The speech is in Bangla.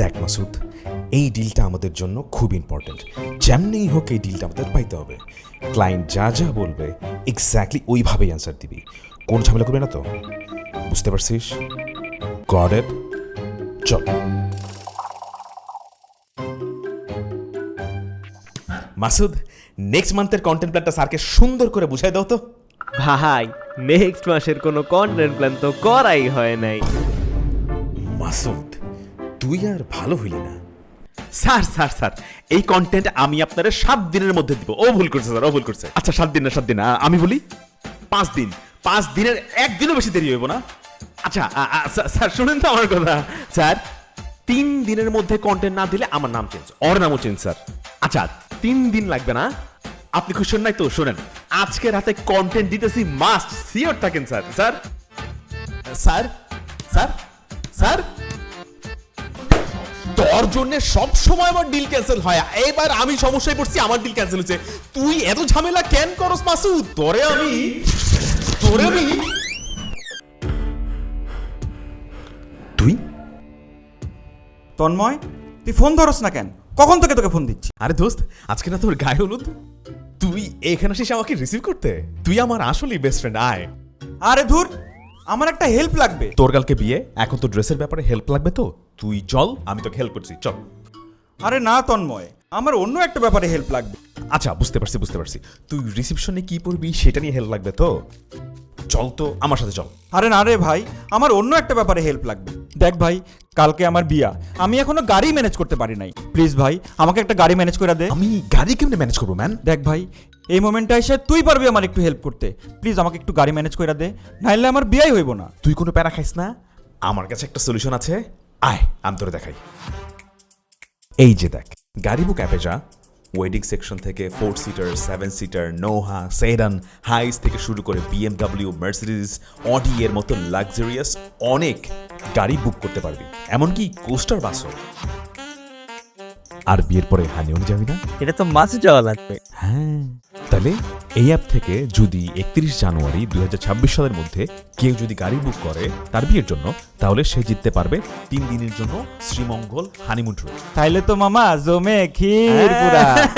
দেখ মাসুদ, এই ডিলটা আমাদের জন্য খুব ইম্পর্টেন্ট। যেমনিই হোক এই ডিলটা আমাদের পাইতে হবে। ক্লায়েন্ট যা যা বলবে এক্স্যাক্টলি ওইভাবেই অ্যান্সার দিবি, কোন ঝামেলা করবে না তো। বুঝতে পারছিস? Got it? চল। মাসুদ, নেক্সট মান্থের কন্টেন্ট প্ল্যানটা স্যারকে সুন্দর করে বুঝাই দাও তো। ভাই নেক্সট মাসের কোনো কন্টেন্ট প্ল্যান তো করাই হয় নাই। মাসুদ, তুই আর ভালো হইলি না। স্যার স্যার স্যার এই কন্টেন্ট আমি আপনারা 7 দিনের মধ্যে দিব। ও ভুল করছে স্যার, ও ভুল করছে। আচ্ছা 7 দিন না, আমি বলি 5 দিন। 5 দিনের একদিনও বেশি দেরি হইব না। আচ্ছা স্যার শুনেন তো আমার কথা। স্যার 3 দিনের মধ্যে কন্টেন্ট না দিলে আমার নাম চেঞ্জ, ওর নামও চেঞ্জ স্যার। আচ্ছা 3 দিন লাগবে না, আপনি খুশি নাই তো? শোনেন, আজকে রাতে কন্টেন্ট দিতেছি, মাস্ট সিওর থাকেন sir. Sir sir sir sir তোর জন্য সব সময় আমার ডিল ক্যান্সেল হয়, এবার আমি সমস্যায় পড়ছি, আমার ডিল ক্যান্সেল হচ্ছে। তুই এত ঝামেলা কেন করস মাসুদ? তোরে আমি তুই তন্ময়, তুই ফোন ধরস না কেন? কখন থেকে তোকে ফোন দিচ্ছি? আরে দোস্ত, আজকে না তোর গায়ে হলুদ, তুই এখানে আসিস আমাকে রিসিভ করতে? তুই আমার আসলেই বেস্ট ফ্রেন্ড। আয়। আরে ধুর, আমার একটা হেল্প লাগবে। তোর কালকে বিয়ে, এখন তো ড্রেসের ব্যাপারে হেল্প লাগবে, তো তুই চল, আমি তোকে হেল্প করছি, চল। আরে না তন্ময়, আমার অন্য একটা ব্যাপারে হেল্প লাগবে। আচ্ছা বুঝতে পারছি। তুই রিসেপশনে কি পড়বি সেটা নিয়ে হেল্প লাগবে তো? চল তো আমার সাথে চল। আরে না রে ভাই, আমার অন্য একটা ব্যাপারে হেল্প লাগবে। দেখ ভাই, কালকে আমার বিয়া, আমি এখনো গাড়ি ম্যানেজ করতে পারি নাই। প্লিজ ভাই, আমাকে একটা গাড়ি ম্যানেজ করে দে। আমি গাড়ি কেমনে ম্যানেজ করবো ম্যান? দেখ ভাই, এই মোমেন্টটা এসে তুই পারবি আমার একটু হেল্প করতে। প্লিজ আমাকে একটু গাড়ি ম্যানেজ করে দে, নাইলে আমার বিয়াই হইব না। তুই কোনো প্যারা খাইস না, আমার কাছে একটা সলিউশন আছে। আয় আমি তোরে দেখাই। এই যে দেখ, গাড়ি বুক অ্যাপে যা, ওয়েডিং সেকশন থেকে 4 সিটার, 7 সিটার, নোহা, সেডান, হাইস থেকে শুরু করে BMW, মার্সিডিজ, অডি এর মতো লাক্সারিয়াস অনেক গাড়ি বুক করতে পারবি, এমনকি কোস্টার বাসও। আর বিয়ের পরে হানিমুনে যাবি না? এটা তো মাসে যাওয়া লাগবে। হ্যাঁ, তাহলে এই অ্যাপ থেকে যদি 31 জানুয়ারি 2026 সালের মধ্যে কেউ যদি গাড়ি বুক করে তার বিয়ের জন্য, তাহলে সে জিততে পারবে 3 দিনের জন্য শ্রীমঙ্গল হানিমুন ট্যুর। তাইলে তো মামা জমে ক্ষীর পুরা।